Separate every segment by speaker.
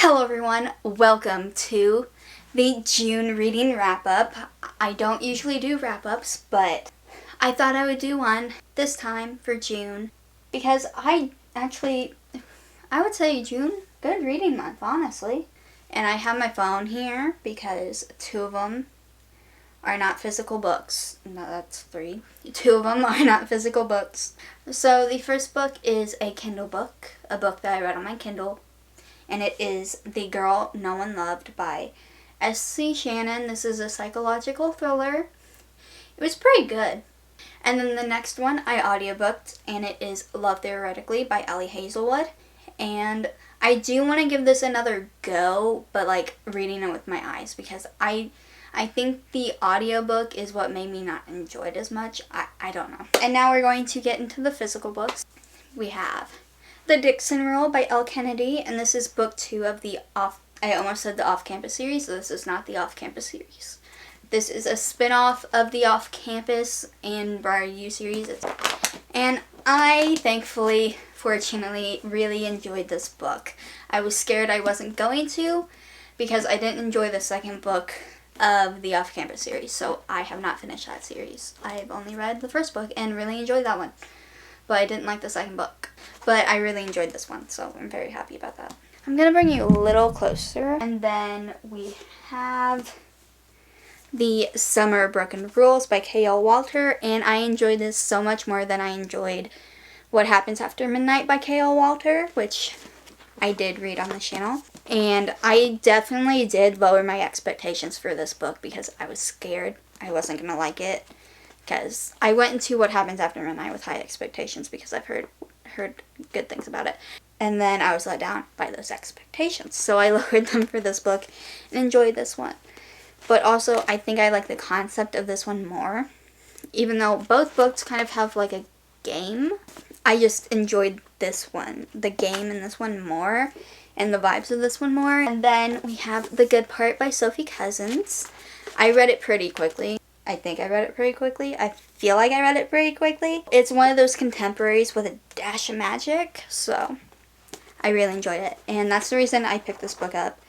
Speaker 1: Hello everyone, welcome to the June reading wrap-up. I don't usually do wrap-ups, but I thought I would do one this time for June because I would say June, good reading month, honestly. And I have my phone here because two of them are not physical books. No, that's three. Two of them are not physical books. So the first book is a Kindle book, a book that I read on my Kindle. And it is The Girl No One Loved by S.C. Shannon. This is a psychological thriller. It was pretty good. And then the next one I audiobooked, and it is Love Theoretically by Ellie Hazelwood. And I do want to give this another go, but like reading it with my eyes, because I think the audiobook is what made me not enjoy it as much. I don't know. And now we're going to get into the physical books. We have The Dixon Rule by L. Kennedy, and this is book 2 of the Off-Campus series. So this is not the Off-Campus series. This is a spin-off of the Off-Campus and Briar U series. And I fortunately, really enjoyed this book. I was scared I wasn't going to because I didn't enjoy the second book of the Off-Campus series. So I have not finished that series. I've only read the first book and really enjoyed that one. But I didn't like the second book. But I really enjoyed this one, so I'm very happy about that. I'm going to bring you a little closer. And then we have The Summer Broken Rules by K.L. Walter. And I enjoyed this so much more than I enjoyed What Happens After Midnight by K.L. Walter, which I did read on the channel. And I definitely did lower my expectations for this book because I was scared I wasn't going to like it. Because I went into What Happens After Midnight with high expectations because I've heard good things about it. And then I was let down by those expectations. So I lowered them for this book and enjoyed this one. But also, I think I like the concept of this one more. Even though both books kind of have like a game, I just enjoyed this one, the game in this one more, and the vibes of this one more. And then we have The Good Part by Sophie Cousins. I read it pretty quickly. I think I read it pretty quickly. I feel like I read it pretty quickly. It's one of those contemporaries with a dash of magic, so I really enjoyed it. And that's the reason I picked this book up.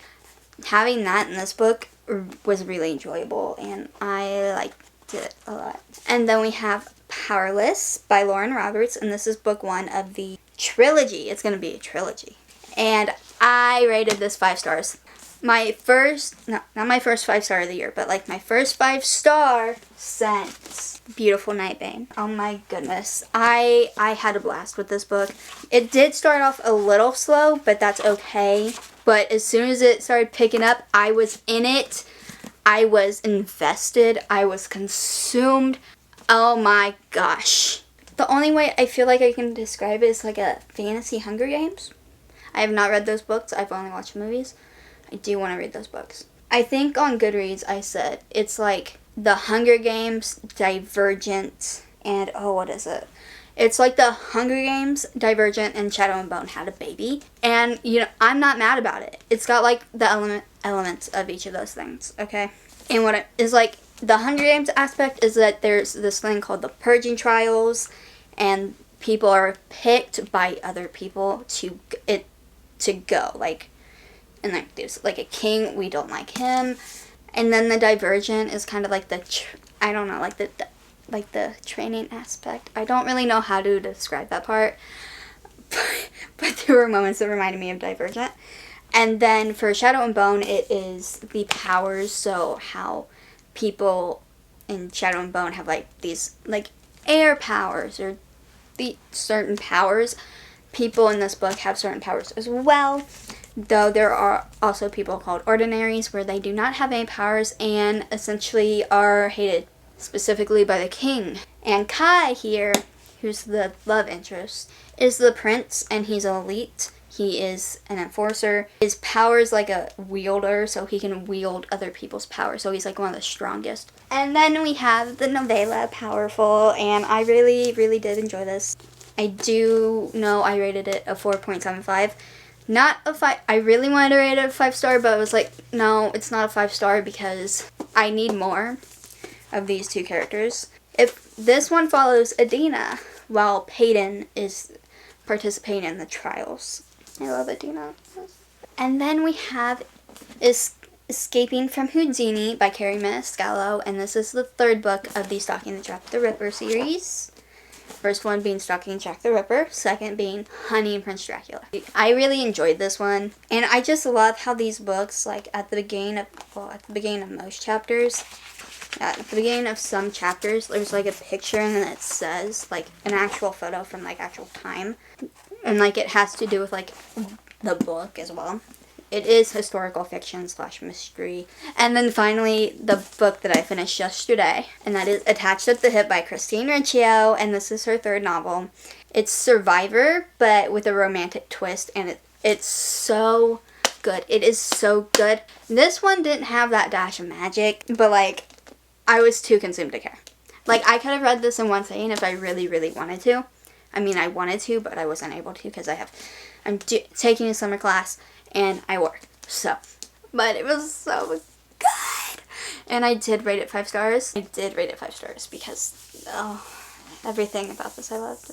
Speaker 1: Having that in this book was really enjoyable, and I liked it a lot. And then we have Powerless by Lauren Roberts, and this is book 1 of the trilogy. It's going to be a trilogy. And I rated this 5 stars. Not my first 5-star of the year, but like my first 5-star since Beautiful Night Bane. Oh my goodness. I had a blast with this book. It did start off a little slow, but that's okay. But as soon as it started picking up, I was in it. I was invested. I was consumed. Oh my gosh. The only way I feel like I can describe it is like a fantasy Hunger Games. I have not read those books. I've only watched movies. I do want to read those books. I think on Goodreads I said it's like the Hunger Games, Divergent, and what is it? It's like the Hunger Games, Divergent, and Shadow and Bone had a baby. And, I'm not mad about it. It's got like the elements of each of those things, okay? And what it is like, the Hunger Games aspect is that there's this thing called the Purging Trials, and people are picked by other people to go, like, and like there's like a king, we don't like him. And then the Divergent is kind of like the training aspect. I don't really know how to describe that part, but there were moments that reminded me of Divergent. And then for Shadow and Bone, it is the powers. So how people in Shadow and Bone have like these like air powers or the certain powers. People in this book have certain powers as well. Though there are also people called Ordinaries where they do not have any powers and essentially are hated specifically by the king. And Kai here, who's the love interest, is the prince, and he's elite. He is an enforcer. His power is like a wielder, so he can wield other people's power. So he's like one of the strongest. And then we have the novella Powerful, and I really, really did enjoy this. I do know I rated it a 4.75. Not a 5. I really wanted to rate it a 5-star, but I was like, no, it's not a 5-star because I need more of these two characters. If this one follows Adina while Peyton is participating in the trials. I love Adina. And then we have Escaping from Houdini by Carrie Maniscalco, and this is the third book of the Stalking Jack the Ripper series. First one being Stalking Jack the Ripper, second being Honey and Prince Dracula. I really enjoyed this one, and I just love how these books, like at the beginning of most chapters, at the beginning of some chapters, there's like a picture and then it says like an actual photo from like actual time, and like it has to do with like the book as well. It is historical fiction / mystery. And then finally, the book that I finished yesterday, and that is Attached at the Hip by Christine Riccio, and this is her third novel. It's Survivor, but with a romantic twist, and it's so good. It is so good. This one didn't have that dash of magic, but like, I was too consumed to care. Like, I could have read this in one sitting if I really, really wanted to. I mean, I wanted to, but I wasn't able to because I'm taking a summer class and I work. So, but it was so good. And I did rate it 5 stars. I did rate it 5 stars because, everything about this I loved.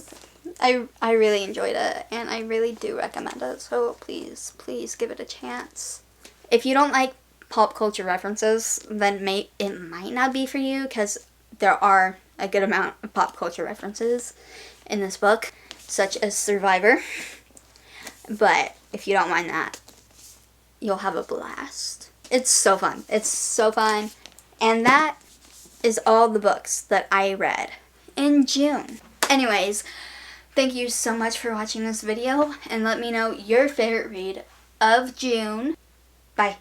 Speaker 1: I really enjoyed it, and I really do recommend it. So please, please give it a chance. If you don't like pop culture references, then it might not be for you, because there are a good amount of pop culture references in this book, such as Survivor. But if you don't mind that, you'll have a blast. It's so fun. It's so fun. And that is all the books that I read in June. Anyways, thank you so much for watching this video, and let me know your favorite read of June. Bye.